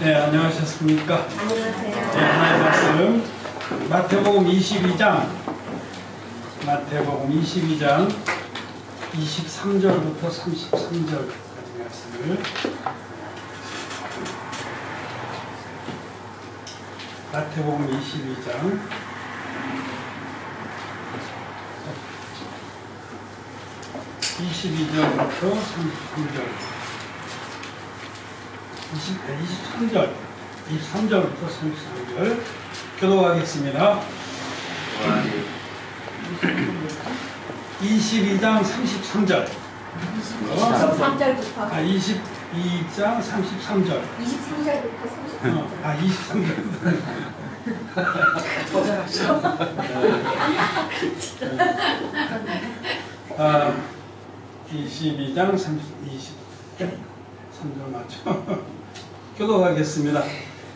네, 안녕하셨습니까? 안녕하세요. 네, 하나의 말씀. 마태복음 22장 23절부터 33절까지 말씀을 마태복음 22장 22절부터 33절 23절부터 33절 교도하겠습니다. 22장 33절 23절부터 22장 33절 23절부터 33절 23절 아, 22장 23절 맞죠? 교도하겠습니다.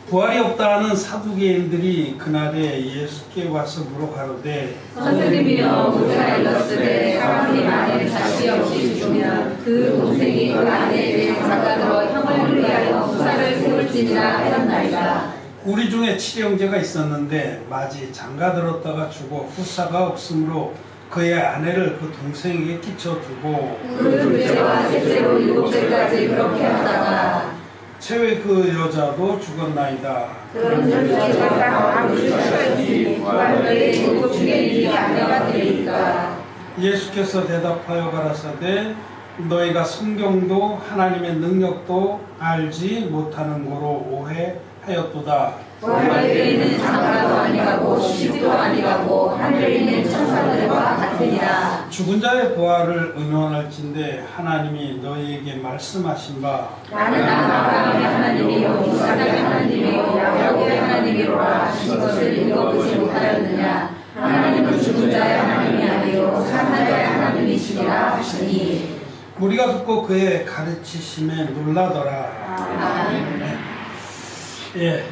부활이 없다는 사두개인들이 그날에 예수께 와서 물어가로되 선생님이여 우리가 일렀으되 사람이 만일 자식 없이 죽으면 그 동생이 그 아내에게 장가들어 형을 위하여 후사를 세울지니라 하였나이다. 우리 중에 칠형제가 있었는데 마지 장가들었다가 죽어 후사가 없으므로 그의 아내를 그 동생에게 끼쳐두고 그 둘째와 셋째로 7째까지 그렇게 하다가 채외 그 여자도 죽었나이다. 그런 둘째가 아버지 죽었으니 부활의 7 중에 이 아내가 되리까. 예수께서 대답하여 가라사대 너희가 성경도 하나님의 능력도 알지 못하는 거로 오해하였도다. 부활에 있는 장가도 아니하고 시집도 아니하고 하늘에 있는 천사들과 같으니라. 죽은 자의 부활을 의논할진대 하나님이 너희에게 말씀하신 바 나는 아브라함의 하나님이요 이삭의 하나님이요 야곱의 하나님이로라 하신 것을 읽어보지 못하였느냐. 하나님은 죽은 자의 하나님이 아니요 사는 자의 하나님이시니라 하시니. 우리가 듣고 그의 가르치심에 놀라더라. 아멘. 예,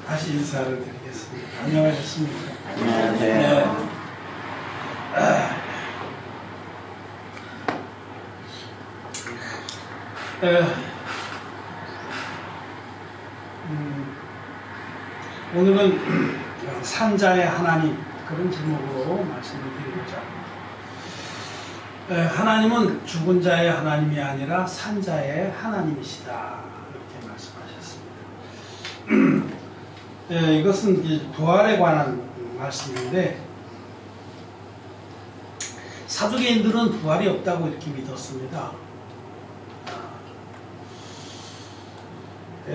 다시 인사를 드리겠습니다. 안녕하셨습니까? 안녕하세요. 오늘은 산자의 하나님 그런 제목으로 말씀을 드리고자 합니다. 하나님은 죽은 자의 하나님이 아니라 산자의 하나님이시다 이렇게 말씀하셨습니다. 이것은 이제 부활에 관한 말씀인데 사두개인들은 부활이 없다고 이렇게 믿었습니다.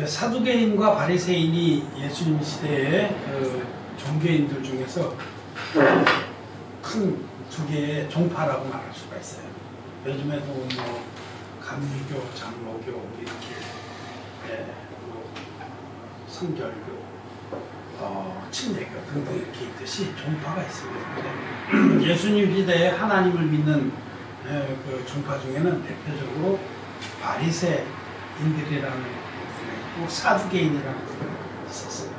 사두개인과 바리새인이 예수님 시대의 그 종교인들 중에서 큰 두 개의 종파라고 말할 수가 있어요. 요즘에도 뭐 감리교, 장로교 이렇게 뭐 성결교, 침례교 등등 이렇게 있듯이 종파가 있습니다. 예수님 시대에 하나님을 믿는 그 종파 중에는 대표적으로 바리새인들이라는 또 사두개인이라는 것이 있었어요.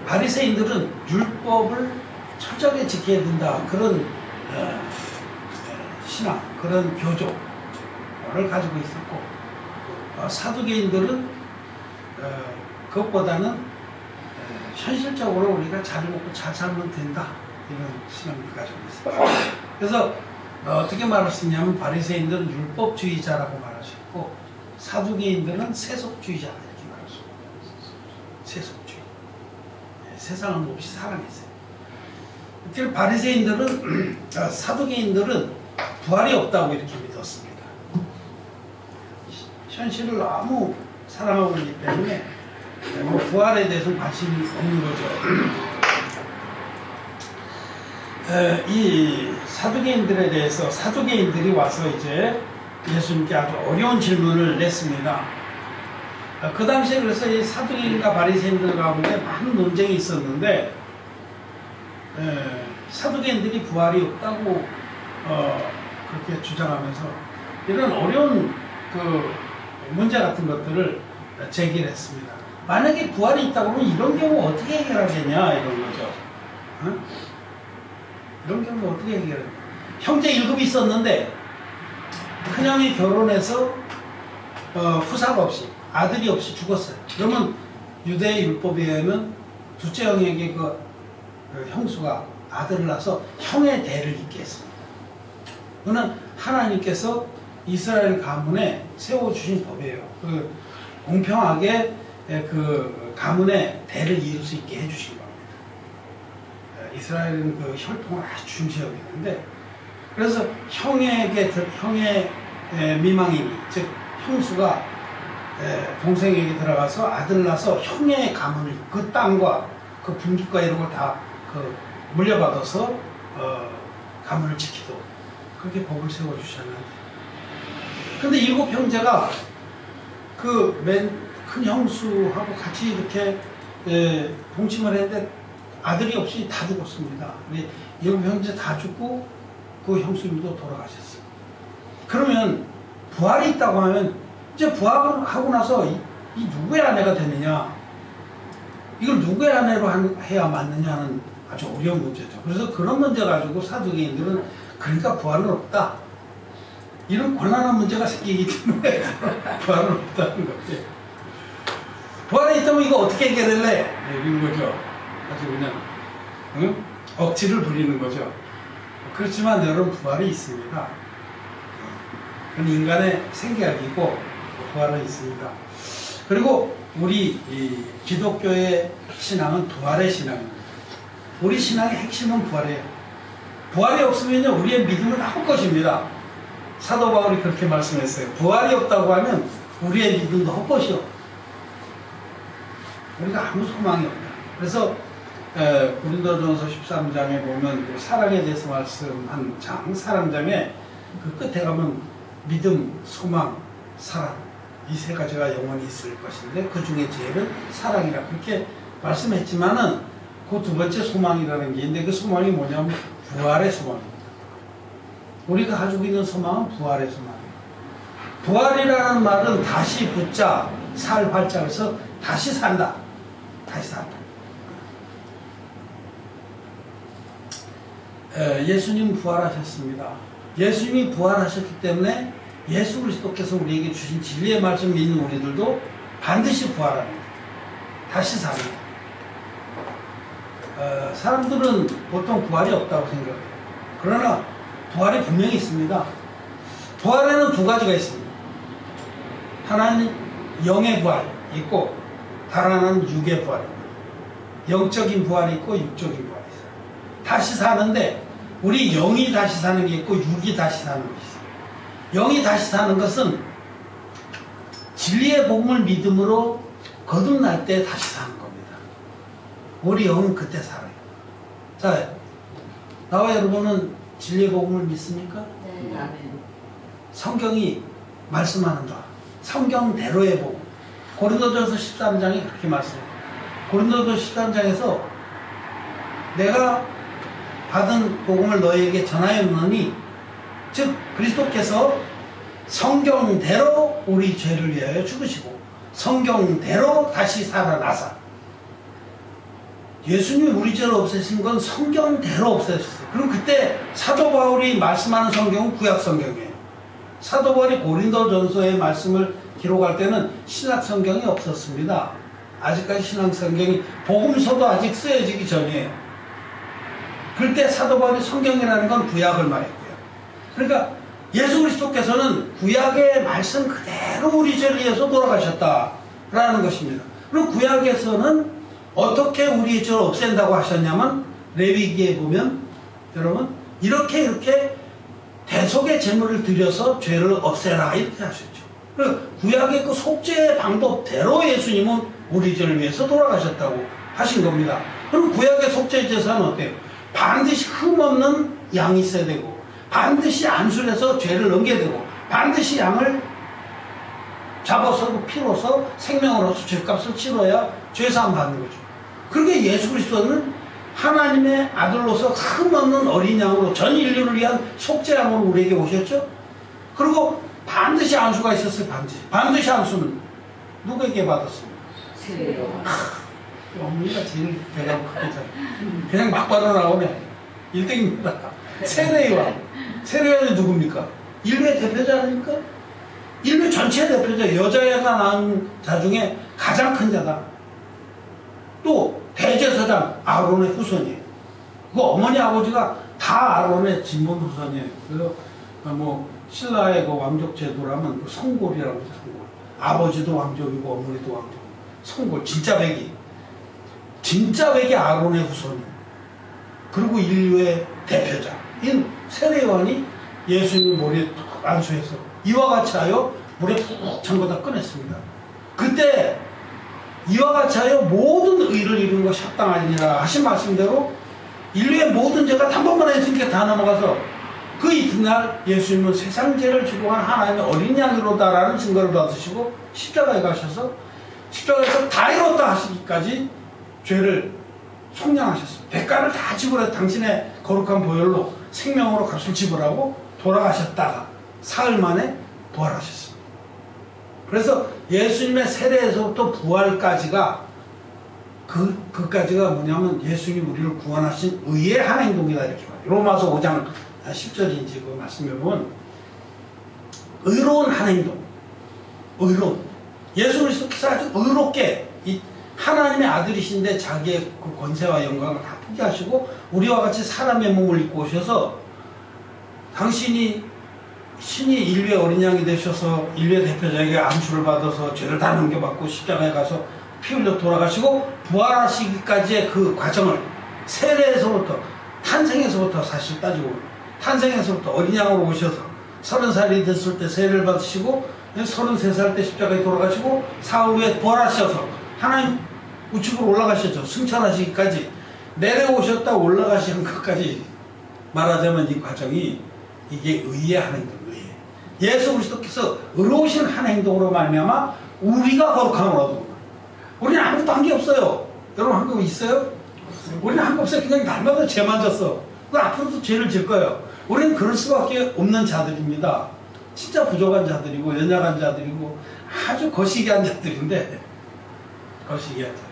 바리새인들은 율법을 철저하게 지켜야 된다 그런 신앙, 그런 교조를 가지고 있었고 사두개인들은 그것보다는 현실적으로 우리가 잘 먹고 잘 살면 된다 이런 신앙을 가지고 있어요. 그래서 어떻게 말할 수 있냐면 바리새인들은 율법주의자라고 말할 수 있고 사두개인들은 세속주의자 이렇게 말할 수 있어요. 세속주의. 세상은 없이 살아냈어요. 특히 바리새인들은 사두개인들은 부활이 없다고 이렇게 믿었습니다. 현실을 너무 사랑하고 있기 때문에 뭐 부활에 대해서는 관심이 없는 거죠. 이 사두개인들에 대해서 사두개인들이 와서 이제 예수님께 아주 어려운 질문을 냈습니다. 그 당시에 그래서 이 사두개인과 바리새인들 가운데 많은 논쟁이 있었는데 사두개인들이 부활이 없다고 그렇게 주장하면서 이런 어려운 그 문제 같은 것들을 제기를 했습니다. 만약에 부활이 있다고 하면 이런 경우 어떻게 해결하겠냐 이런 거죠. 이런 경우 어떻게 해결하냐. 형제 7이 있었는데 큰형이 결혼해서 후사가 없이 아들이 없이 죽었어요. 그러면 유대의 율법에 의하면 둘째 형에게 그 형수가 아들을 낳아서 형의 대를 잇게 했습니다. 그거는 하나님께서 이스라엘 가문에 세워주신 법이에요. 그 공평하게 그 가문의 대를 이룰 수 있게 해주신 겁니다. 이스라엘은 그 혈통을 아주 중시 여기는데, 그래서 형의 미망인이, 즉 형수가 동생에게 들어가서 아들을 낳아서 형의 가문을, 그 땅과 그 분깃과 이런 걸 다 그 물려받아서 가문을 지키도록 그렇게 법을 세워주셨는데, 근데 7 형제가 그 맨 큰 형수하고 같이 이렇게 동침을 했는데 아들이 없이 다 죽었습니다. 7 형제 다 죽고 그 형수님도 돌아가셨어요. 그러면 부활이 있다고 하면 이제 부활하고 나서 이 누구의 아내가 되느냐, 이걸 누구의 아내로 해야 맞느냐는 아주 어려운 문제죠. 그래서 그런 문제 가지고 사두개인들은 그러니까 부활은 없다, 이런 곤란한 문제가 생기기 때문에 부활은 없다는 거지. 부활이 있다면 이거 어떻게 해결할래? 이런 거죠. 아주 그냥 응? 억지를 부리는 거죠. 그렇지만 여러분, 부활이 있습니다. 그건 인간의 생각이고 부활은 있습니다. 그리고 우리 이 기독교의 신앙은 부활의 신앙입니다. 우리 신앙의 핵심은 부활이에요. 부활이 없으면요, 우리의 믿음은 아무 것입니다. 사도 바울이 그렇게 말씀했어요. 부활이 없다고 하면 우리의 믿음도 헛것이요. 우리가 아무 소망이 없다. 그래서 고린도전서 13장에 보면 그 사랑에 대해서 말씀한 장, 사랑장에 그 끝에 가면 믿음, 소망, 사랑, 이 세 가지가 영원히 있을 것인데 그 중에 제일은 사랑이라 그렇게 말씀했지만은 그 두 번째 소망이라는 게 있는데, 그 소망이 뭐냐면 부활의 소망입니다. 우리가 가지고 있는 소망은 부활의 소망이에요. 부활이라는 말은 다시 붙자, 살 발자에서 다시 산다. 다시 산다. 예수님 부활하셨습니다. 예수님이 부활하셨기 때문에 예수 그리스도께서 우리에게 주신 진리의 말씀 믿는 우리들도 반드시 부활합니다. 다시 삽니다. 사람들은 보통 부활이 없다고 생각해요. 그러나 부활이 분명히 있습니다. 부활에는 두 가지가 있습니다. 하나는 영의 부활이 있고 다른 하나는 육의 부활입니다. 영적인 부활이 있고 육적인 부활이 있어요. 다시 사는데 우리 영이 다시 사는 게 있고 육이 다시 사는 것이 있어요. 영이 다시 사는 것은 진리의 복음을 믿음으로 거듭날 때 다시 사는 겁니다. 우리 영은 그때 살아요. 자, 나와 여러분은 진리의 복음을 믿습니까? 네. 성경이 말씀하는 바, 성경대로의 복음. 고린도전서 13장이 그렇게 말씀해요. 고린도전서 13장에서 내가 받은 복음을 너희에게 전하였느니, 즉 그리스도께서 성경대로 우리 죄를 위하여 죽으시고 성경대로 다시 살아나사, 예수님이 우리 죄를 없애신 건 성경대로 없애셨어요. 그럼 그때 사도 바울이 말씀하는 성경은 구약 성경이에요. 사도 바울이 고린도전서의 말씀을 기록할 때는 신약 성경이 없었습니다. 아직까지 신약 성경이, 복음서도 아직 쓰여지기 전이에요. 그때 사도 바울이 성경이라는 건 구약을 말했고요. 그러니까 예수 그리스도께서는 구약의 말씀 그대로 우리 죄를 위해서 돌아가셨다라는 것입니다. 그리고 구약에서는 어떻게 우리의 죄를 없앤다고 하셨냐면, 레위기에 보면 여러분 이렇게 대속의 제물을 드려서 죄를 없애라 이렇게 하셨죠. 구약의 그 속죄의 방법대로 예수님은 우리 죄를 위해서 돌아가셨다고 하신 겁니다. 그럼 구약의 속죄 제사는 어때요? 반드시 흠없는 양이 있어야 되고, 반드시 안술해서 죄를 넘겨야 되고, 반드시 양을 잡아서 피로서 생명으로서 죄값을 치러야 죄사함 받는 거죠. 그렇게 예수 그리스도는 하나님의 아들로서 흠없는 어린 양으로 전 인류를 위한 속죄양으로 우리에게 오셨죠. 그리고 반드시 안수가 있었어요. 반드시 안수는 누구에게 받았습니까? 어머니가 제일 배가 크겠잖아. 그냥 막 받아 나오네. 1등입니다. 세례요한. 세례요한이 누굽니까? 인류의 대표자 아닙니까? 인류 전체 대표자, 여자애가 낳은 자 중에 가장 큰 자다. 또 대제사장 아론의 후손이에요. 그 어머니 아버지가 다 아론의 진본 후손이에요. 그래서 뭐 신라의 그 왕족 제도라면 그 성골이라고 하죠. 성골. 아버지도 왕족이고 어머니도 왕족. 성골 진짜 백이 아론의 후손이에요. 그리고 인류의 대표자인 세례요한이 예수님 머리에 툭 안수해서 이와 같이 하여 물에 푹 잠궈다 꺼냈습니다. 그때 이와 같이 하여 모든 의를 이루는 것이 합당하니라 하신 말씀대로 인류의 모든 죄가 단번만에 예수님께 다 넘어가서 그 이튿날 예수님은 세상 죄를 지고 간 하나님의 어린 양이로다라는 증거를 받으시고 십자가에 가셔서 십자가에서 다 이뤘다 하시기까지 죄를 속량하셨습니다. 대가를 다 지불해 당신의 거룩한 보혈로 생명으로 값을 지불하고 돌아가셨다가 사흘 만에 부활하셨습니다. 그래서 예수님의 세례에서부터 부활까지가 그까지가 뭐냐면 예수님이 우리를 구원하신 의의 한 행동이다 이렇게 말해요. 로마서 5장 10절인지 그 말씀해 보면 의로운 한 행동, 의로운 예수 그리스도께서 아주 의롭게 이 하나님의 아들이신데 자기의 그 권세와 영광을 다 포기하시고 우리와 같이 사람의 몸을 입고 오셔서 당신이 신이 인류의 어린 양이 되셔서 인류의 대표자에게 안수를 받아서 죄를 다 넘겨받고 십자가에 가서 피 흘려 돌아가시고 부활하시기까지의 그 과정을 세례에서부터 탄생에서부터 사실 따지고 탄생에서부터 어린 양으로 오셔서 30살이 됐을 때 세례를 받으시고 33살 때 십자가에 돌아가시고 사흘 후에 부활하셔서 하나님 우측으로 올라가셨죠. 승천하시기까지 내려오셨다 올라가시는 것까지 말하자면 이 과정이 이게 의의 한 행동이에요. 예수 그리스도께서 의로우신 한 행동으로 말미암아 우리가 거룩함을 얻은 거예요. 우리는 아무것도 한 게 없어요. 여러분 한 거 있어요? 우리는 한 거 없어요. 그냥 날마다 죄만 졌어. 그 앞으로도 죄를 질 거예요. 우리는 그럴 수밖에 없는 자들입니다. 진짜 부족한 자들이고 연약한 자들이고 아주 거시기한 자들인데 거시기한 자.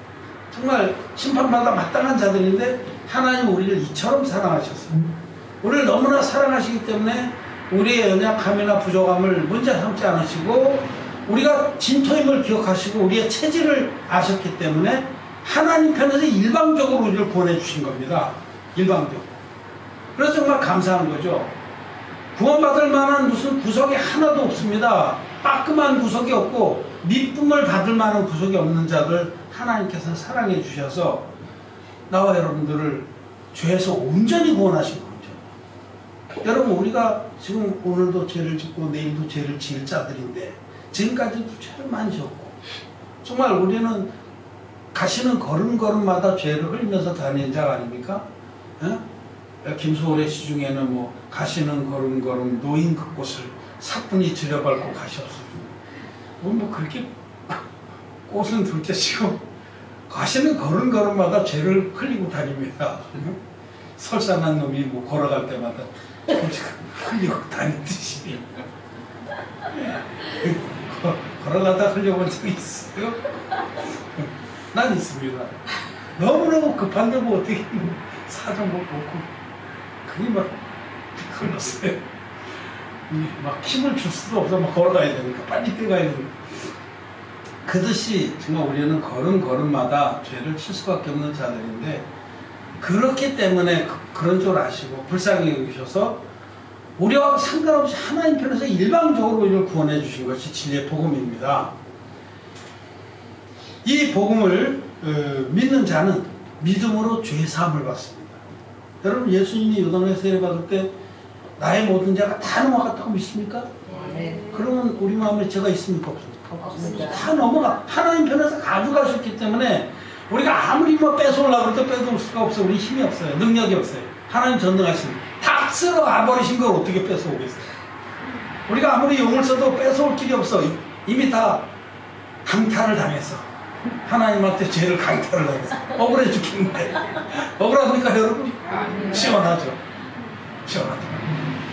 정말 심판받아 마땅한 자들인데 하나님 우리를 이처럼 사랑하셨어요. 우리를 너무나 사랑하시기 때문에 우리의 연약함이나 부족함을 문제 삼지 않으시고 우리가 진토임을 기억하시고 우리의 체질을 아셨기 때문에 하나님 편에서 일방적으로 우리를 보내주신 겁니다. 일방적으로. 그래서 정말 감사한 거죠. 구원받을 만한 무슨 구석이 하나도 없습니다. 따끔한 구석이 없고 미쁨을 받을 만한 구석이 없는 자들 하나님께서 사랑해 주셔서 나와 여러분들을 죄에서 온전히 구원하신 거죠. 여러분 우리가 지금 오늘도 죄를 짓고 내일도 죄를 지을 자들인데 지금까지도 죄를 많이 졌고 정말 우리는 가시는 걸음걸음마다 죄를 흘리면서 다니는 자가 아닙니까? 김소월의 시중에는 뭐 가시는 걸음걸음 노인 그 꽃을 사뿐히 들여밟고 가시옵소서. 뭐 그렇게 꽃은 둘째치고 가시는 걸음걸음마다 죄를 흘리고 다닙니다. 설산한 놈이 뭐 걸어갈 때마다 흘리고 다니듯이 걸어가다 흘려본 적이 있어요? 난 있습니다. 너무너무 급한데 뭐 어떻게 사정 못 먹고 그게 막 흘렀어요. 막 힘을 줄 수도 없어. 막 걸어가야 되니까 빨리 뛰어가야 되니까. 그듯이 정말 우리는 걸음걸음마다 죄를 칠 수밖에 없는 자들인데 그렇기 때문에 그런 줄 아시고 불쌍히 여기셔서 우리와 상관없이 하나님 편에서 일방적으로 우리를 구원해 주신 것이 진리의 복음입니다. 이 복음을 믿는 자는 믿음으로 죄 사함을 받습니다. 여러분 예수님이 요단에 세례 받을 때 나의 모든 죄가 다 넘어갔다고 믿습니까? 네. 그러면 우리 마음에 죄가 있습니까? 없습니다. 다 넘어가. 하나님 편에서 가져가셨기 때문에 우리가 아무리 뭐 뺏어오려고 해도 뺏어올 수가 없어요. 우리 힘이 없어요. 능력이 없어요. 하나님 전능하신 다 쓸어 가버리신 걸 어떻게 뺏어오겠어요? 우리가 아무리 용을 써도 뺏어올 길이 없어. 이미 다 강탈을 당했어. 하나님한테 죄를 강탈을 당했어. 억울해 죽겠는데. 억울합니까 여러분? 시원하죠. 시원하죠.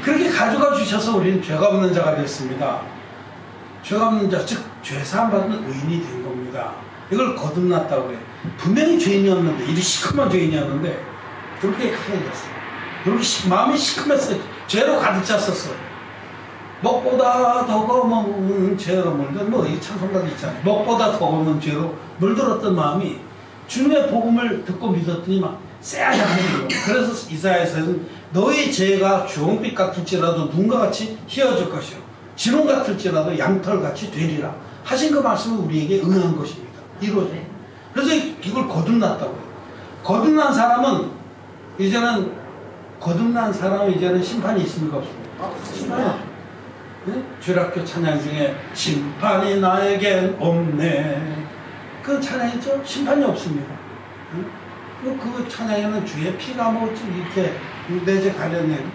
그렇게 가져가 주셔서 우리는 죄가 없는 자가 됐습니다. 죄가 없는 자, 즉 죄사함 받는 의인이 된 겁니다. 이걸 거듭났다고 그래. 분명히 죄인이었는데, 이리 시커먼 죄인이었는데 그렇게 하얘졌어요. 그렇게 마음이 시커맸어요. 죄로 가득 찼었어요. 먹보다 더 검은 죄로 물든 이 찬송가도 있잖아요. 먹보다 더 검은 죄로 물들었던 마음이 주님의 복음을 듣고 믿었더니 막 쎄하게 거예요. 그래서 이사야에서는 너희 죄가 주홍빛 같을지라도 눈과 같이 희어질 것이요 지름 같을지라도 양털같이 되리라 하신 그 말씀은 우리에게 응한 것입니다. 이루어져요. 그래서 이걸 거듭났다고요. 거듭난 사람은 이제는 심판이 있습니까 없습니까? 심판이 없어요. 네? 주일학교 찬양 중에 심판이 나에겐 없네. 그 찬양이죠. 심판이 없습니다. 그 찬양에는 주의 피가 이렇게 내재 가려낸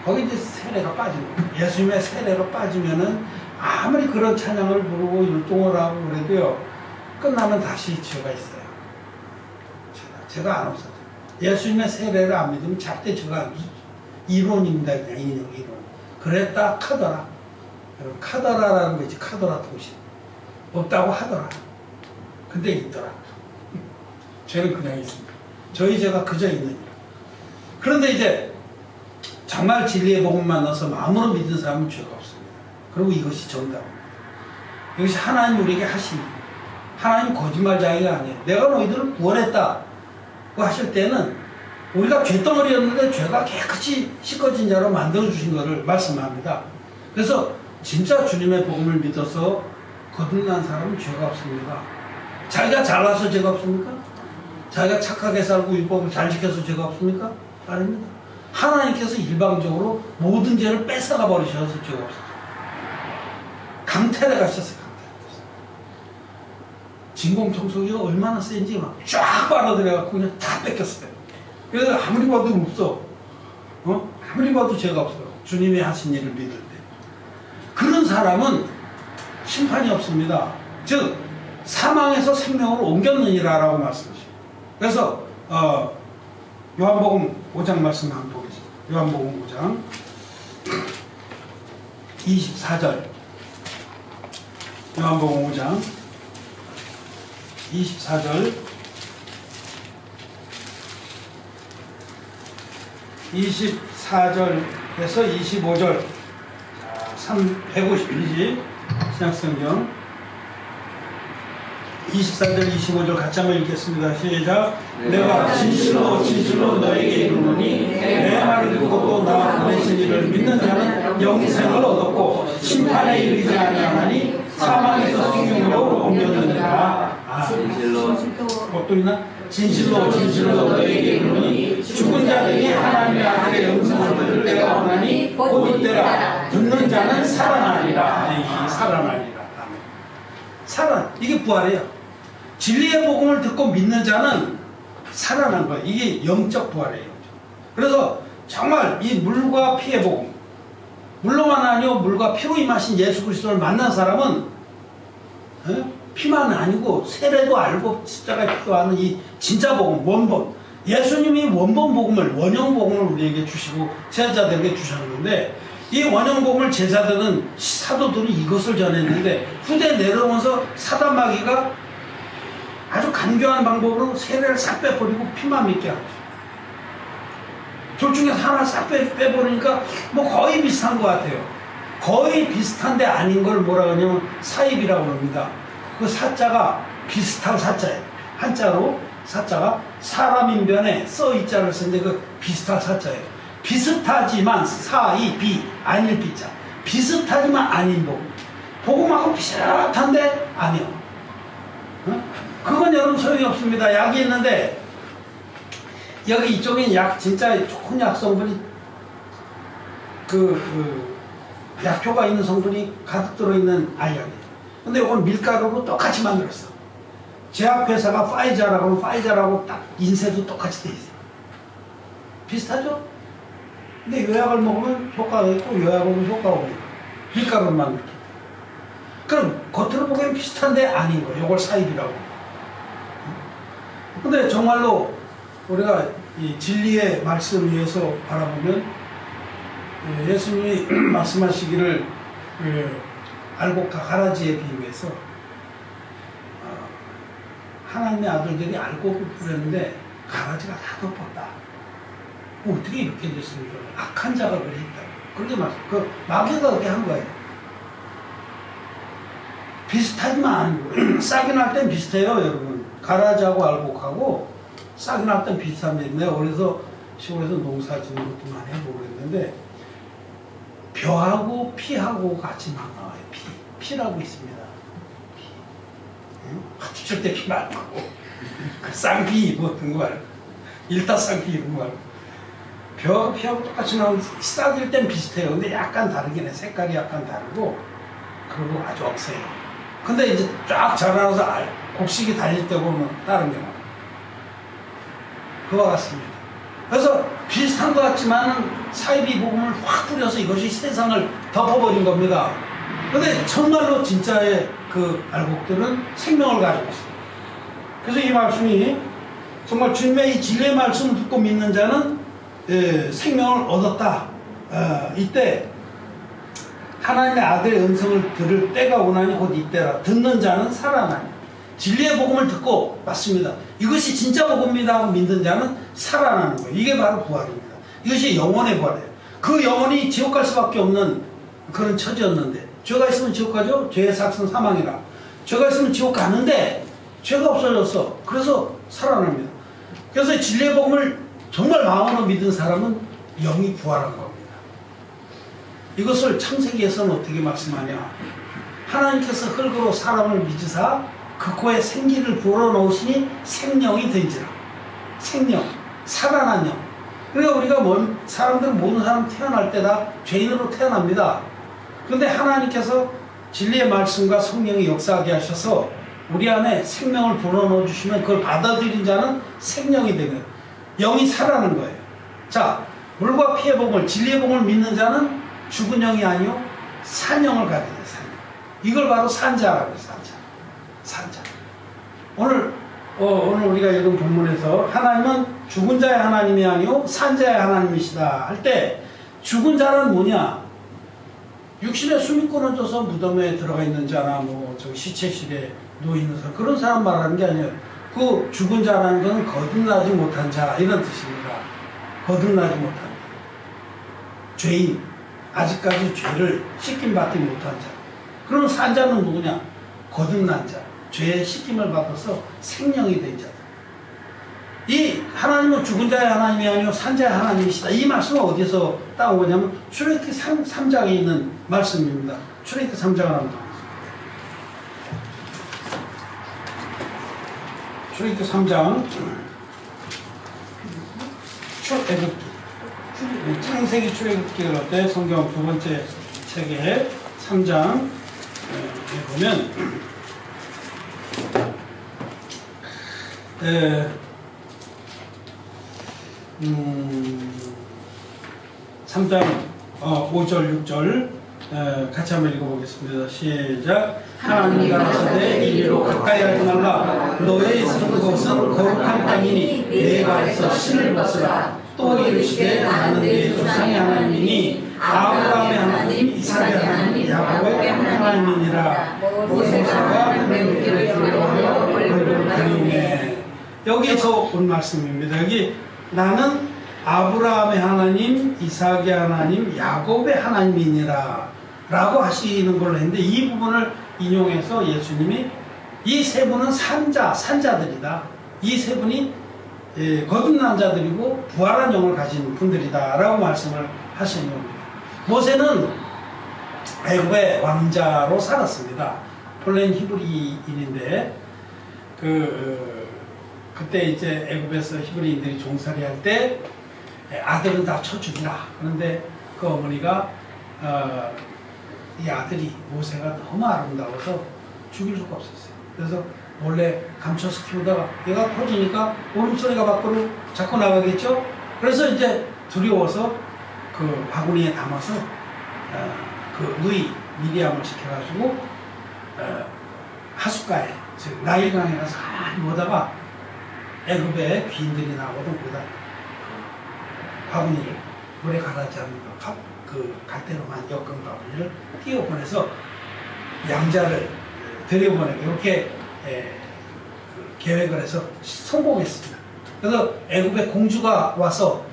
거기 이제 세례가 빠지는 거예요. 예수님의 세례가 빠지면은 아무리 그런 찬양을 부르고 율동을 하고 그래도요 끝나면 다시 죄가 있어요. 죄가 안 없어져요. 예수님의 세례를 안 믿으면 절대 죄가 안 없어져요. 이론입니다. 그냥 이론. 그랬다 카더라. 여러분 카더라라는 거지. 카더라 통신. 없다고 하더라. 근데 있더라. 죄는 그냥 있습니다. 저희 죄가 그저 있는 일. 그런데 이제 정말 진리의 복음 만나서 마음으로 믿는 사람은 죄가 없습니다. 그리고 이것이 정답입니다. 이것이 하나님 우리에게 하신 하나님 거짓말장애가 아니에요. 내가 너희들을 구원했다고 하실 때는 우리가 죄덩어리였는데 죄가 깨끗이 씻어진 자로 만들어주신 것을 말씀합니다. 그래서 진짜 주님의 복음을 믿어서 거듭난 사람은 죄가 없습니다. 자기가 잘나서 죄가 없습니까? 자기가 착하게 살고 율법을 잘 지켜서 죄가 없습니까? 아닙니다. 하나님께서 일방적으로 모든 죄를 뺏어가 버리셔서 죄가 없어요. 강탈해 가셨어요. 진공청소기가 얼마나 센지 막 쫙 빨아들여갖고 그냥 다 뺏겼어요. 그래서 아무리 봐도 없어. 아무리 봐도 죄가 없어요. 주님이 하신 일을 믿을 때. 그런 사람은 심판이 없습니다. 즉 사망에서 생명으로 옮겼느니라 라고 말씀하시죠. 그래서 요한복음 5장 말씀 한번 보겠습니다. 요한복음 5장 24절 요한복음 5장 24절 24절에서 25절 150페이지 신약성경 24절 25절 같이 한번 읽겠습니다. 시작. 내가 진실로 너에게 이르노니 내 말을 듣고도 나 보내신 이를 믿는 자는 영생을 얻었고 심판에 이르지 아니하나니 사망에서 생명으로 옮겼느니라. 또 있나? 진실로 너에게 이르노니 죽은 자들이 하나님의 아들의 영생을 얻을 때가 오나니 곧 이때라. 듣는 자는 살아나리라. 살아나리라. 살아. 이게 부활이에요. 진리의 복음을 듣고 믿는 자는 살아난 거예요. 이게 영적 부활이에요. 그래서 정말 이 물과 피의 복음, 물로만 아니고 물과 피로 임하신 예수 그리스도를 만난 사람은 피만 아니고 세례도 알고 십자가에 필요한 이 진짜 복음, 원본. 예수님이 원본 복음을, 원형 복음을 우리에게 주시고 제자들에게 주셨는데 이 원형 복음을 제자들은 사도들이 이것을 전했는데 후대 내려오면서 사단 마귀가 아주 간교한 방법으로 세례를 싹 빼버리고 피만 믿게 하고 둘 중에서 하나 싹 빼버리니까 거의 비슷한 것 같아요. 거의 비슷한데 아닌 걸 뭐라 하냐면 사입이라고 합니다. 그 사자가 비슷한 사자예요. 한자로 사자가 사람인변에 써이자를 쓰는데 그 비슷한 사자예요. 비슷하지만 사이비 아닐 비자. 비슷하지만 아닌 복음. 복음하고 비슷한데 아니요. 그건 여러분 소용이 없습니다. 약이 있는데 여기 이쪽엔 약 진짜 좋은 약 성분이 약효가 있는 성분이 가득 들어있는 알약이에요. 근데 이건 밀가루로 똑같이 만들었어. 제약회사가 파이자라고 하면 파이자라고 딱 인쇄도 똑같이 돼 있어요. 비슷하죠? 근데 요약을 먹으면 효과가 있고 요약을 먹으면 효과가 없는 거예요. 밀가루를 만들기. 그럼 겉으로 보기엔 비슷한데 아닌 거예요. 이걸 사입이라고. 근데 정말로 우리가 이 진리의 말씀을 위해서 바라보면 예수님이 말씀하시기를 알곡과 가라지에 비유해서 하나님의 아들들이 알곡을 뿌렸는데 가라지가 다 덮었다. 어떻게 이렇게 됐습니까? 악한 자가 그랬다. 그렇게 그 마귀가 그렇게 한 거예요. 비슷하지만 아니고 싹이 날 땐 비슷해요, 여러분. 가라지하고 알곡하고 싹이 날 땐 비슷합니다. 내가 그래서 시골에서 농사 짓는 것도 많이 해보고 그랬는데 벼하고 피하고 같이 막 나와요. 피라고 있습니다. 피. 응? 화투칠 때 피 말고 그 쌍피 뭐 그런 거 말고 일타쌍피 이런 거 말고 벼하고 피하고 똑같이 나오는 싹일 땐 비슷해요. 근데 약간 다르긴 해. 색깔이 약간 다르고 그리고 아주 억세요. 근데 이제 쫙 자라나서 곡식이 달릴 때 보면 다른 게 나와요. 그와 같습니다. 그래서 비슷한 것 같지만 사이비 복음을 확 뿌려서 이것이 세상을 덮어버린 겁니다. 근데 정말로 진짜의 그 알곡들은 생명을 가지고 있습니다. 그래서 이 말씀이 정말 주님의 이 진리의 말씀을 듣고 믿는 자는 생명을 얻었다. 이때 하나님의 아들의 음성을 들을 때가 오나니 곧 이때라. 듣는 자는 살아나니. 진리의 복음을 듣고 맞습니다. 이것이 진짜 복음이다 하고 믿는 자는 살아나는 거예요. 이게 바로 부활입니다. 이것이 영혼의 부활이에요. 그 영혼이 지옥 갈 수밖에 없는 그런 처지였는데 죄가 있으면 지옥 가죠. 죄의 삭은 사망이라. 죄가 있으면 지옥 가는데 죄가 없어졌어. 그래서 살아납니다. 그래서 진리의 복음을 정말 마음으로 믿은 사람은 영이 부활한 겁니다. 이것을 창세기에서는 어떻게 말씀하냐. 하나님께서 흙으로 사람을 빚으사 그 코에 생기를 불어넣으시니 생명이 된지라. 생명, 살아난 영. 그러니까 우리가 사람들은 모든 사람 태어날 때 다 죄인으로 태어납니다. 그런데 하나님께서 진리의 말씀과 성령이 역사하게 하셔서 우리 안에 생명을 불어넣어 주시면 그걸 받아들인 자는 생명이 되면 영이 살아나는 거예요. 자, 물과 피의 복음을, 진리의 복음을 믿는 자는 죽은 영이 아니요 산 영을 가지게 돼요. 산 영. 이걸 바로 산자라고 해요. 산자. 오늘 우리가 읽은 본문에서 하나님은 죽은 자의 하나님이 아니요 산자의 하나님이시다 할 때 죽은 자는 뭐냐? 육신에 숨이 끊어져서 무덤에 들어가 있는 자나 저 시체실에 누워 있는 사람, 그런 사람 말하는 게 아니에요. 그 죽은 자라는 건 거듭나지 못한 자 이런 뜻입니다. 거듭나지 못한 자. 죄인, 아직까지 죄를 씻김받지 못한 자. 그럼 산자는 누구냐? 거듭난 자. 죄의 씻김을 받아서 생명이 된 자다. 이 하나님은 죽은 자의 하나님이 아니요 산자의 하나님이시다. 이 말씀은 어디서 따오냐면 출애굽기 3장에 있는 말씀입니다. 출애굽기 3장을 한번 보겠습니다. 출애굽기 3장 창세기 출애굽기를 할 때 성경 두 번째 책에 3장에 보면 3장 5절 6절 같이 한번 읽어보겠습니다. 시작. 하나님이 가라사대 이리로 가까이 하지 말라. 너의 선 것은 거룩한 땅이니 내 발에서 신을 벗으라. 또 이르시되 나는 내 조상의 하나님이니 아브라함의 하나님, 이삭의 하나님, 야곱의 하나님이니라. 모세가 그의 물기를 두려워하여 얼굴을 가리우매. 여기서 온 말씀입니다. 여기 나는 아브라함의 하나님, 이삭의 하나님, 야곱의 하나님이니라 라고 하시는 걸로 했는데 이 부분을 인용해서 예수님이 이 세 분은 산자들이다. 이 세 분이 거듭난 자들이고 부활한 영을 가진 분들이다 라고 말씀을 하시는 겁니다. 모세는 애굽의 왕자로 살았습니다. 본래는 히브리인인데 그때 이제 애굽에서 히브리인들이 종살이 할 때 아들은 다 쳐 죽이라. 그런데 그 어머니가 이 아들이 모세가 너무 아름다워서 죽일 수가 없었어요. 그래서 몰래 감춰서 키우다가 얘가 커지니까 울음소리가 밖으로 자꾸 나가겠죠. 그래서 이제 두려워서 그 바구니에 담아서 그 누이 미리암을 시켜가지고 하숫가에 즉 나일강에 가서 가만히 보다가 애굽에 귀인들이 나오거든. 거기다 바구니를 물에 가라앉지 않는 그 갈대로만 엮은 바구니를 띄워 보내서 양자를 들여보내고 이렇게 계획을 해서 성공했습니다. 그래서 애굽의 공주가 와서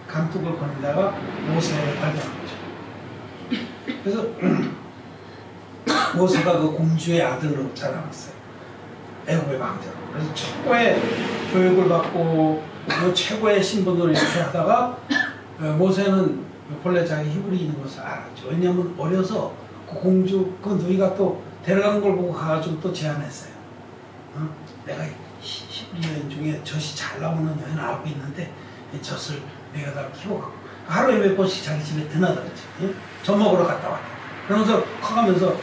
감독을 거는다가 모세를 발견한 거죠. 그래서 모세가 그 공주의 아들로 자라났어요. 애굽의 왕자로. 그래서 최고의 교육을 받고 그 최고의 신분으로 이렇게 하다가 모세는 본래 자기 히브리인인 것을 알았죠. 왜냐하면 어려서 그 공주 그 누이가 또 데려간 걸 보고 가가지고 또 제안했어요. 내가 히브리 여인 중에 젖이 잘 나오는 여인 알고 있는데 이 젖을 내가 다 키워가고 하루에 몇 번씩 자기 집에 드나들었지. 젖 먹으러 갔다 왔다. 그러면서 커가면서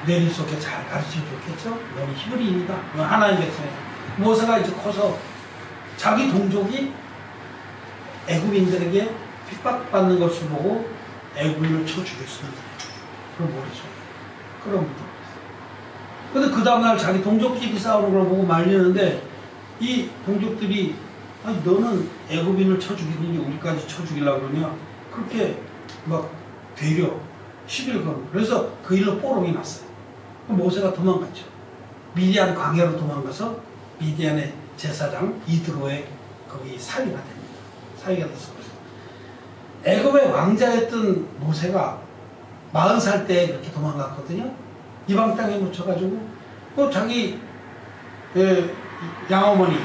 내릴 수 없게 잘 가르쳐 줬겠죠. 너는 히브리인이다. 너 하나님 백성이다. 모세가 이제 커서 자기 동족이 애굽인들에게 핍박받는 것을 보고 애굽인을 쳐 죽였습니다. 그럼 모르죠. 그럼 근데 그 다음날 자기 동족끼리 싸우는 걸 보고 말리는데 이 동족들이 아니 너는 애굽인을 쳐 죽이더니 우리까지 쳐 죽이려고 그러냐 그렇게 막 되려 11건 그래서 그 일로 뽀록이 났어요. 모세가 도망갔죠. 미디안 광야로 도망가서 미디안의 제사장 이드로의 거기 사위가 됩니다. 사위가 돼서 애굽의 왕자였던 모세가 40살 때 그렇게 도망갔거든요. 이방 땅에 묻혀가지고 또 자기 양어머니에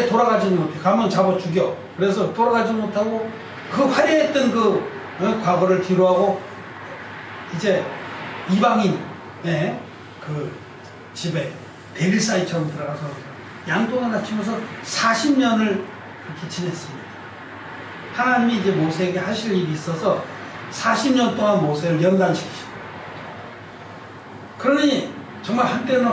돌아가지 못해 가면 잡아 죽여. 그래서 돌아가지 못하고 그 화려했던 그 과거를 뒤로하고 이제 이방인 그 집에 베릴사이처럼 들어가서 양동 하나 치면서 40년을 그렇게 지냈습니다. 하나님이 이제 모세에게 하실 일이 있어서 40년 동안 모세를 연단시키시고 그러니 정말 한때는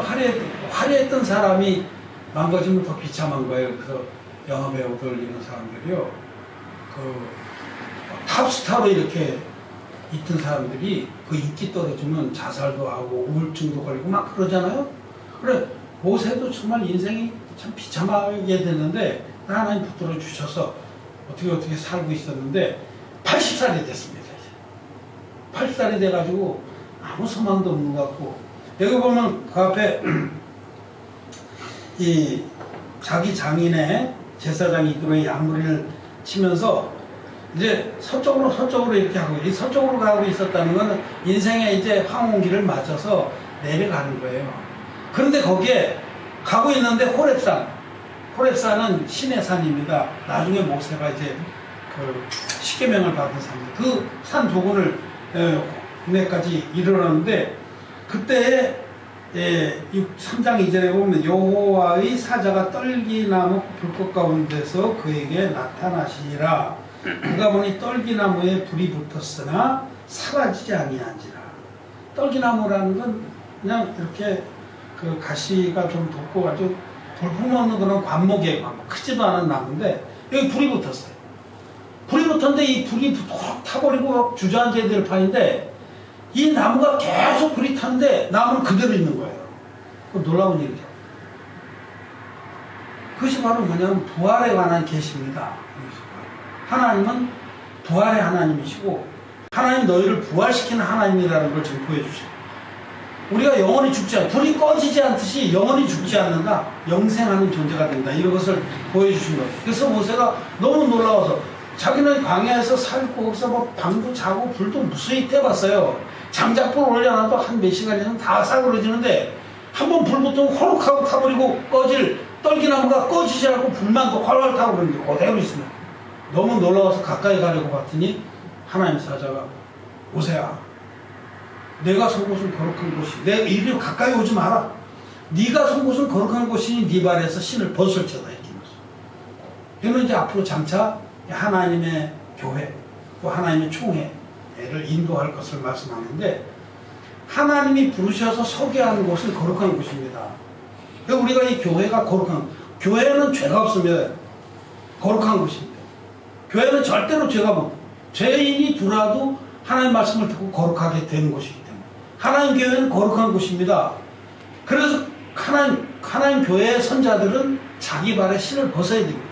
화려했던 사람이 망가지면 더 비참한 거예요. 그래서 영화 배우들 이런 사람들이요. 그 탑스타로 이렇게 있던 사람들이 그 인기 떨어지면 자살도 하고 우울증도 걸리고 막 그러잖아요. 그래 모세도 정말 인생이 참 비참하게 됐는데 하나님 붙들어 주셔서 어떻게 살고 있었는데 80살이 됐습니다. 80살이 돼가지고 아무 소망도 없는 것 같고 여기 보면 그 앞에 이 자기 장인의 제사장 이드로의 양무리를 치면서 이제 서쪽으로 이렇게 하고 이 서쪽으로 가고 있었다는 건 인생의 이제 황혼기를 맞춰서 내려가는 거예요. 그런데 거기에 가고 있는데 호렙산은 신의 산입니다. 나중에 모세가 이제 그 십계명을 받은 산입니다. 그 산 부근을 내까지 이르렀는데 그때 3장 2절에 보면 여호와의 사자가 떨기나무 불꽃 가운데서 그에게 나타나시니라. 그가 보니 떨기나무에 불이 붙었으나 사라지지 아니한지라. 떨기나무라는 건 그냥 이렇게 그 가시가 좀 돋고 아주 볼품없는 그런 관목이에요. 크지도 않은 나무인데 여기 불이 붙었어요. 불이 붙었는데 이 불이 확 타버리고 주저앉아야 될 판인데 이 나무가 계속 불이 타는데 나무는 그대로 있는 거예요. 그 놀라운 일이죠. 그것이 바로 뭐냐면 부활에 관한 계시입니다. 하나님은 부활의 하나님이시고 하나님 너희를 부활시키는 하나님이라는 걸 지금 보여주시고 우리가 영원히 죽지 않아 불이 꺼지지 않듯이 영원히 죽지 않는다. 영생하는 존재가 된다. 이런 것을 보여주신 거예요. 그래서 모세가 너무 놀라워서 자기는 광야에서 살고 거기서 뭐 밤도 자고 불도 무수히 떼봤어요. 장작불 올려놔도 한 몇 시간이면 다 싸그러지는데 한번 불 붙으면 호록하고 타버리고 꺼질 떨기나무가 꺼지지 않고 불만 또 활활 타고 그러는데 그대로 있습니다. 너무 놀라워서 가까이 가려고 봤더니 하나님 사자가 모세야 내가 선 곳은 거룩한 곳이 내 이리 가까이 오지 마라. 네가 선 곳은 거룩한 곳이니 네 발에서 신을 벗을지어다 이렇게 이는 이제 앞으로 장차 하나님의 교회 또 하나님의 총회를 인도할 것을 말씀하는데 하나님이 부르셔서 서게 하는 곳은 거룩한 곳입니다. 우리가 이 교회가 거룩한 교회는 죄가 없습니다. 거룩한 곳입니다. 교회는 절대로 죄가 없고 죄인이 들어와도 하나님 말씀을 듣고 거룩하게 되는 곳이기 때문에 하나님 교회는 거룩한 곳입니다. 그래서 하나님 교회의 선자들은 자기 발에 신을 벗어야 됩니다.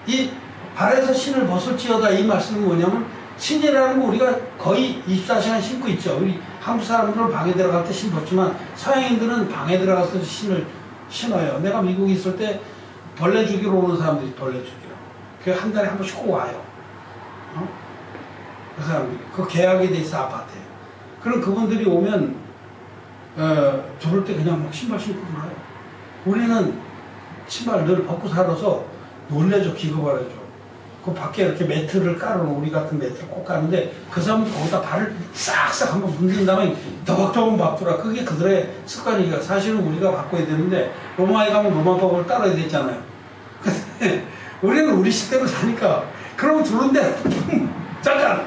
이 발에서 신을 벗을지어다 이 말씀은 뭐냐면 신이라는 거 우리가 거의 24시간 신고 있죠. 우리 한국 사람들은 방에 들어갈 때 신 벗지만 서양인들은 방에 들어가서 신을 신어요. 내가 미국에 있을 때 벌레 주기로 오는 사람들이 벌레 주기로 그 한 달에 한 번씩 꼭 와요. 그 사람들이. 그 계약이 돼 있어, 아파트에. 그럼 그분들이 오면, 들어올 때 그냥 막 신발 신고 들어와요. 우리는 신발 늘 벗고 살아서 놀래줘, 기겁을 해줘. 그 밖에 이렇게 매트를 깔아놓은 우리 같은 매트를 꼭 까는데 그 사람은 거기다 발을 싹싹 한번 문진 다음에 더벅더벅 밟더라. 그게 그들의 습관이니까 사실은 우리가 바꿔야 되는데 로마에 가면 로마법을 따라야 되잖아요. 근데 우리는 우리 식대로 사니까 그러면 들어온데 잠깐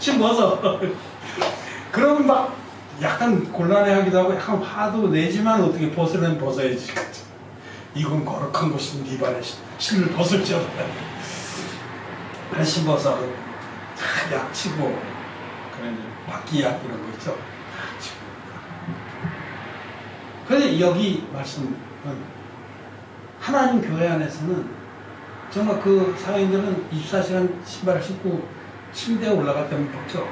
신 벗어. 그러면 막 약간 곤란해하기도 하고 약간 화도 내지만 어떻게 벗으려면 벗어야지. 이건 거룩한 곳인 네 발에 신을 벗을지어다. 한 신벗어 약 치고 그런 바퀴약 이런 거 있죠. 약 치고. 그런데 여기 말씀은 하나님 교회 안에서는 정말 그 사회인들은 24시간 신발을 신고 침대에 올라갈 때만 벗죠.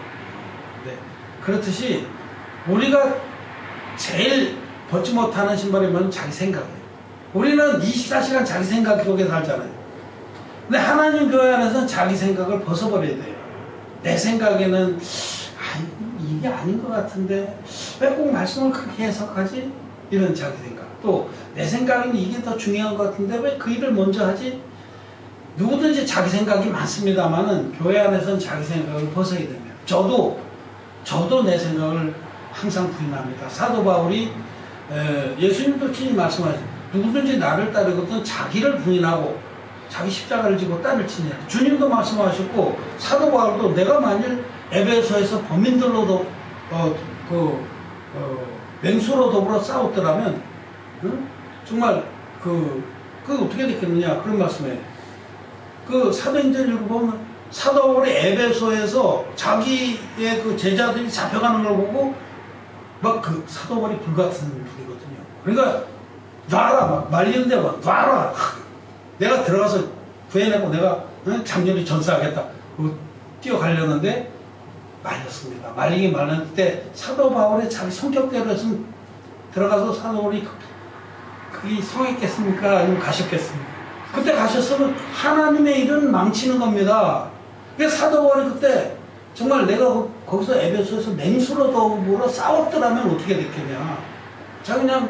네. 그렇듯이 우리가 제일 벗지 못하는 신발이 뭐냐면 자기 생각이에요. 우리는 24시간 자기 생각 속에 살잖아요. 근데 하나님 교회 안에서는 자기 생각을 벗어버려야 돼요. 내 생각에는 이게 아닌 것 같은데 왜 꼭 말씀을 그렇게 해석하지? 이런 자기 생각. 또 내 생각에는 이게 더 중요한 것 같은데 왜 그 일을 먼저 하지? 누구든지 자기 생각이 많습니다만은 교회 안에서는 자기 생각을 벗어야 됩니다. 저도 내 생각을 항상 부인합니다. 사도 바울이 예수님도 친히 말씀하셨죠. 누구든지 나를 따르거든 자기를 부인하고 자기 십자가를 지고 딸을 치냐. 주님도 말씀하셨고 사도 바울도 내가 만일 에베소에서 범인들로도 맹수로 더불어 싸웠더라면 정말 그 어떻게 됐겠느냐 그런 말씀에 그 사도행전 읽어보면 사도 바울이 에베소에서 자기의 그 제자들이 잡혀가는 걸 보고 막 그 사도 바울이 불같은 분이거든요. 그러니까 놔라 막 말리는데 막 놔라. 내가 들어가서 구해내고 내가 장렬히 전사하겠다. 뛰어가려는데 말렸습니다. 말리긴 말렸는데 사도 바울의 자기 성격대로 했으면 들어가서 사도 바울이 그게 성했겠습니까? 아니면 가셨겠습니까? 그때 가셨으면 하나님의 일은 망치는 겁니다. 그래서 사도 바울이 그때 정말 내가 거기서 에베소에서 맹수로 더불어 싸웠더라면 어떻게 됐겠냐. 자 그냥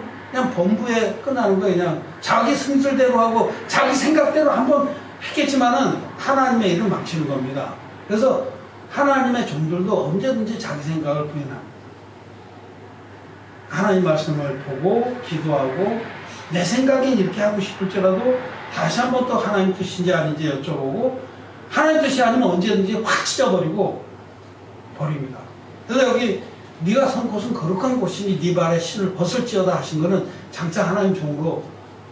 범부에 끝나는 거예요. 그냥 자기 승질대로 하고 자기 생각대로 한번 했겠지만은 하나님의 일을 망치는 겁니다. 그래서 하나님의 종들도 언제든지 자기 생각을 부인합니다. 하나님 말씀을 보고 기도하고 내 생각엔 이렇게 하고 싶을지라도 다시 한번 또 하나님 뜻인지 아닌지 여쭤보고 하나님 뜻이 아니면 언제든지 확 찢어버리고 버립니다. 그래서 여기 네가 선 곳은 거룩한 곳이니 네 발에 신을 벗을지어다 하신 거는 장차 하나님 종으로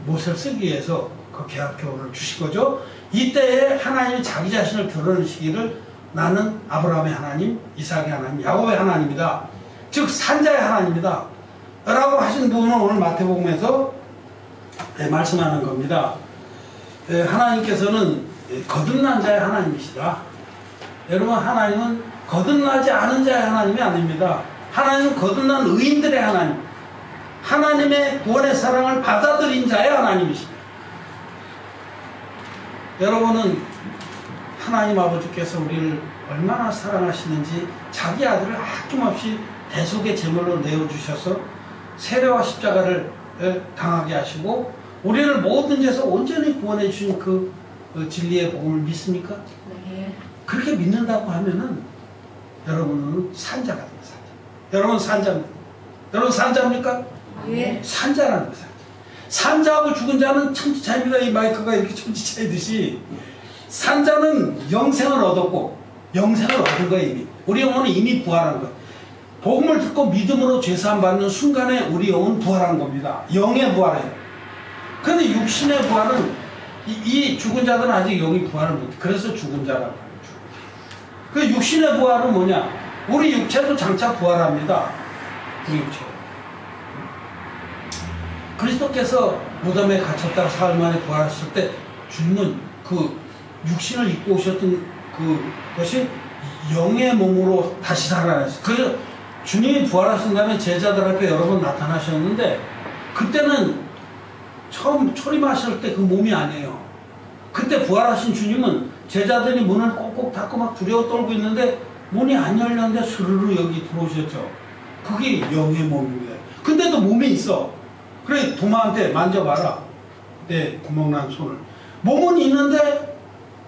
못을 쓰기 위해서 그 계약 교훈을 주신 거죠. 이때에 하나님이 자기 자신을 드러내시기를 나는 아브라함의 하나님, 이삭의 하나님, 야곱의 하나님이다. 즉 산자의 하나님이다. 라고 하신 부분을 오늘 마태복음에서 말씀하는 겁니다. 하나님께서는 거듭난 자의 하나님이시다. 여러분 하나님은 거듭나지 않은 자의 하나님이 아닙니다. 하나님은 거듭난 의인들의 하나님, 하나님의 구원의 사랑을 받아들인 자의 하나님이십니다. 여러분은 하나님 아버지께서 우리를 얼마나 사랑하시는지 자기 아들을 아낌없이 대속의 제물로 내어주셔서 세례와 십자가를 당하게 하시고 우리를 모든 죄에서 온전히 구원해 주신 그 진리의 복음을 믿습니까? 네. 그렇게 믿는다고 하면은 여러분은 산자가 됩니다. 산자. 여러분 산자입니다. 여러분 산자입니까? 예. 산자라는 거예요. 산자하고 죽은 자는 천지차이입니다. 이 마이크가 이렇게 천지차이듯이 산자는 영생을 얻었고 영생을 얻은 거예요. 이미 우리 영혼은 이미 부활한 거예요. 복음을 듣고 믿음으로 죄사함 받는 순간에 우리 영혼은 부활한 겁니다. 영의 부활이에요. 그런데 육신의 부활은 이 죽은 자들은 아직 영이 부활을 못해. 그래서 죽은 자라고 하죠. 그 육신의 부활은 뭐냐? 우리 육체도 장차 부활합니다. 우리 육체. 그리스도께서 무덤에 갇혔다가 사흘 만에 부활하셨을 때 주님은 그 육신을 입고 오셨던 그것이 영의 몸으로 다시 살아났어요. 그래서 주님이 부활하신 다음에 제자들 앞에 여러 번 나타나셨는데 그때는 처음 초림하실 때 그 몸이 아니에요. 그때 부활하신 주님은 제자들이 문을 꼭꼭 닫고 막 두려워 떨고 있는데 문이 안 열렸는데 스르르 여기 들어오셨죠. 그게 영의 몸입니다. 근데도 몸에 있어. 그래 도마한테 만져봐라. 내 구멍난 손을. 몸은 있는데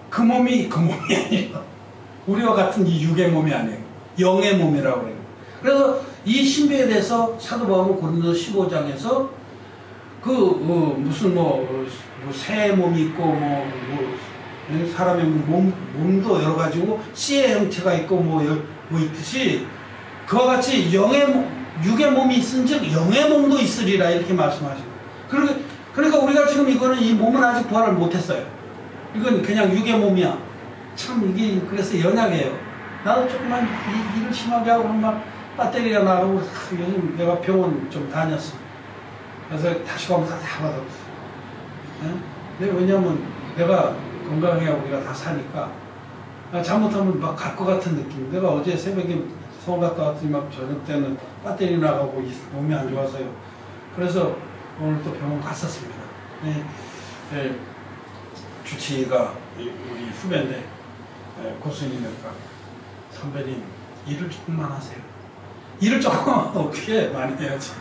그 몸이 아니에요. 우리와 같은 이 육의 몸이 아니에요. 영의 몸이라고 그래요. 그래서 이 신비에 대해서 사도 바울은 고린도서 15장에서 무슨 새 몸이 있고 사람의 몸도 여러 가지고 씨의 형체가 있고 뭐 있듯이 그와 같이 육의 몸이 있은즉 영의 몸도 있으리라 이렇게 말씀하시고 그러니까 우리가 지금 이거는 이 몸은 아직 부활을 못했어요. 이건 그냥 육의 몸이야. 참 이게 그래서 연약해요. 나도 조금만 일을 심하게 하고 막 배터리가 나가고 요즘 내가 병원 좀 다녔어. 그래서 다시 검사 다 받았어. 근데 왜냐면 내가 건강하게 우리가 다 사니까 잘못하면 막 갈 것 같은 느낌. 내가 어제 새벽에 서울 갔다 왔더니 막 저녁 때는 배터리 나가고 몸이 안 좋아서요. 그래서 오늘 또 병원 갔었습니다. 네, 주치의가 우리 후배인데 고수님이니까 선배님 일을 조금만 하세요. 일을 조금 어떻게 많이 해야지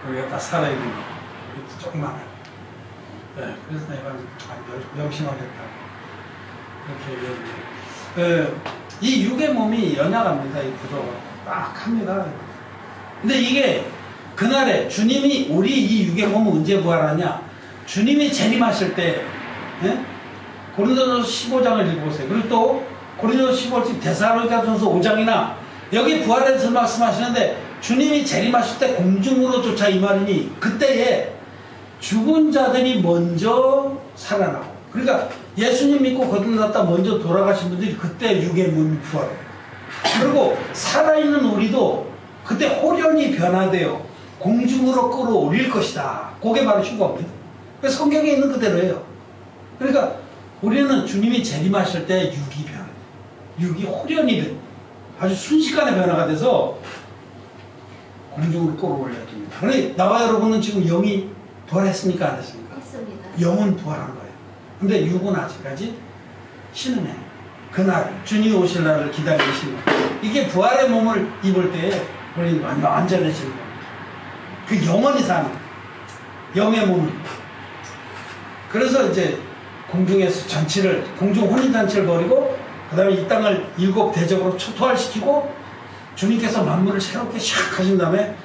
우리가 다 살아야 되니까 조금만 해요. 네, 그래서 내가 명심하겠다 그렇게 얘기했는데 이 육의 몸이 연약합니다. 이 구조가 빡합니다. 근데 이게 그날에 주님이 우리 이 육의 몸은 언제 부활하냐? 주님이 재림하실 때 고린도서 15장을 읽어보세요. 그리고 또 고린도서 15장 데살로니가전서 5장이나 여기 부활에서 말씀하시는데 주님이 재림하실 때 공중으로 쫓아 임하리니 그때에 죽은 자들이 먼저 살아나고 그러니까 예수님 믿고 거듭났다 먼저 돌아가신 분들이 그때 육의 몸이 부활해요. 그리고 살아있는 우리도 그때 호련히 변화되어 공중으로 끌어올릴 것이다. 그게 바로 휴거입니다. 성경에 있는 그대로예요. 그러니까 우리는 주님이 재림하실 때 육이 변해요. 육이 호련히 아주 순식간에 변화가 돼서 공중으로 끌어올려집니다. 그런데 나와 여러분은 지금 영이 부활했습니까? 안 했습니까? 했습니다. 영은 부활한 거예요. 근데 육은 아직까지 신음해. 그날 주님 오실 날을 기다리시는 이게 부활의 몸을 입을 때에 우리는 완전해지는 겁니다. 그 영원히 사는 영의 몸을 그래서 이제 공중에서 공중 혼인잔치를 벌이고 그 다음에 이 땅을 7 대적으로 초토화시키고 주님께서 만물을 새롭게 샥 하신 다음에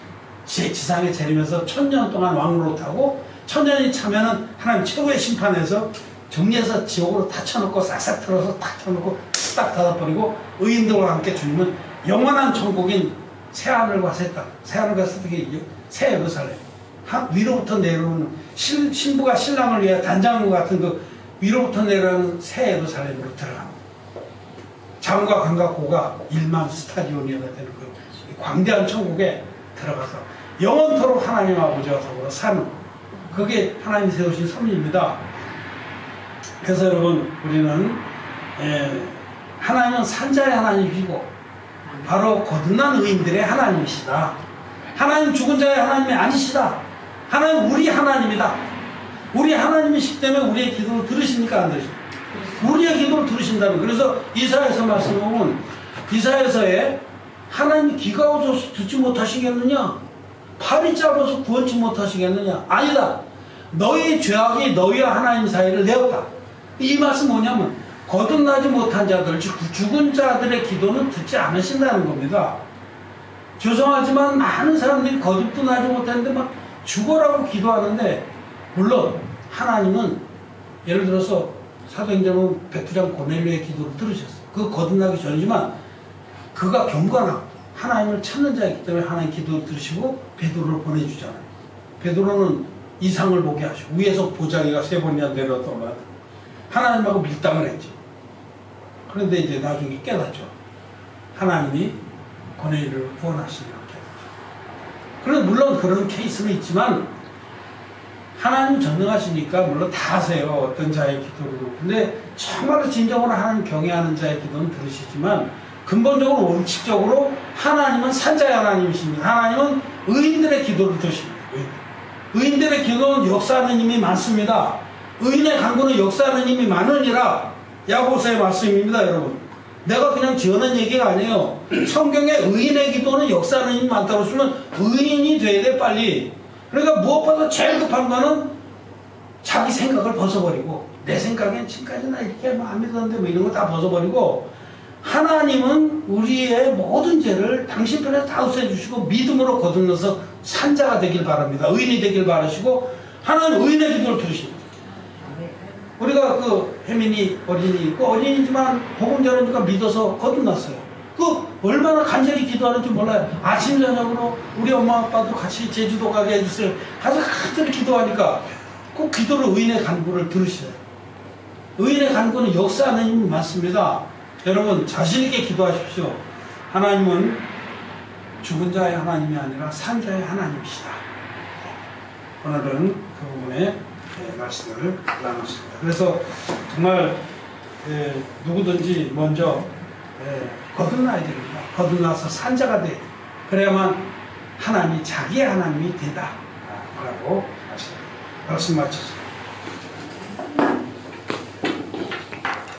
지상에 재리면서 1000년 동안 왕노릇하고 1000년이 차면은 하나님 최고의 심판에서 정리해서 지옥으로 다 쳐놓고 싹싹 틀어서 탁 쳐놓고 딱 닫아버리고 의인들과 함께 주님은 영원한 천국인 새하늘과 새 땅, 새하늘과 새 예루살렘 위로부터 내려오는 신부가 신랑을 위해 단장과 같은 그 위로부터 내려오는 새 예루살렘으로 들어갑니다. 장과 강과 고가 1만 스타디온이나 되는 그 광대한 천국에 들어가서 영원토록 하나님 아버지와 더불어 사는 그게 하나님이 세우신 섭리입니다. 그래서 여러분 우리는 하나님은 산자의 하나님이시고 바로 거듭난 의인들의 하나님이시다. 하나님 죽은 자의 하나님이 아니시다. 하나님 우리 하나님이다. 우리 하나님이시기 때문에 우리의 기도를 들으십니까? 안 들으십니까? 우리의 기도를 들으신다면 그래서 이사야서 말씀 보면 이사야서에 하나님 귀가 어두워서 듣지 못하시겠느냐? 팔이 짧아서 구원치 못하시겠느냐? 아니다. 너희 죄악이 너희와 하나님 사이를 내었다. 이 말씀 뭐냐면 거듭나지 못한 자들 즉 죽은 자들의 기도는 듣지 않으신다는 겁니다. 죄송하지만 많은 사람들이 거듭도 나지 못했는데 막 죽어라고 기도하는데 물론 하나님은 예를 들어서 사도행전 백부장 고넬료의 기도를 들으셨어요. 그 거듭나기 전이지만 그가 경건하고 하나님을 찾는 자이기 때문에 하나님 기도를 들으시고 베드로를 보내주잖아요. 베드로는 이상을 보게 하시고 위에서 보자기가 3번이나 내려왔던 것 같아요. 하나님하고 밀당을 했죠. 그런데 이제 나중에 깨닫죠. 하나님이 고넬료를 구원하시려고 깨닫죠. 그럼 물론 그런 케이스는 있지만 하나님 전능하시니까 물론 다 아세요. 어떤 자의 기도를. 근데 정말로 진정으로 하나님 경외하는 자의 기도는 들으시지만 근본적으로 원칙적으로 하나님은 산자의 하나님이십니다. 하나님은 의인들의 기도를 들으십니다. 의인들의 기도는 역사하는 힘이 많습니다. 의인의 간구는 역사하는 힘이 많으니라. 야고보서의 말씀입니다. 여러분 내가 그냥 지어낸 얘기가 아니에요. 성경에 의인의 기도는 역사하는 힘이 많다고 쓰면 의인이 돼야 돼, 빨리. 그러니까 무엇보다 제일 급한 거는 자기 생각을 벗어버리고, 내 생각엔 지금까지 나 이렇게 안 믿었는데 뭐 이런 거 다 벗어버리고, 하나님은 우리의 모든 죄를 당신 편에서 다 없애주시고 믿음으로 거듭나서 산자가 되길 바랍니다. 의인이 되길 바라시고, 하나님 의인의 기도를 들으십니다. 우리가 그 혜민이 어린이 있고, 어린이지만 복음 전하니까 믿어서 거듭났어요. 그 얼마나 간절히 기도하는지 몰라요. 아침 저녁으로 우리 엄마 아빠도 같이 제주도 가게 해주세요. 아주 간절히 기도하니까 꼭 기도를 의인의 간구를 들으셔요. 의인의 간구는 역사하는 힘이 많습니다. 여러분 자신 있게 기도하십시오. 하나님은 죽은 자의 하나님이 아니라 산 자의 하나님이시다. 오늘은 그 부분에 말씀을 나눴습니다. 그래서 정말 누구든지 먼저 거듭나야 됩니다. 거듭나서 산자가 돼. 그래야만 하나님이 자기의 하나님이 된다. 라고 말씀 마쳤습니다.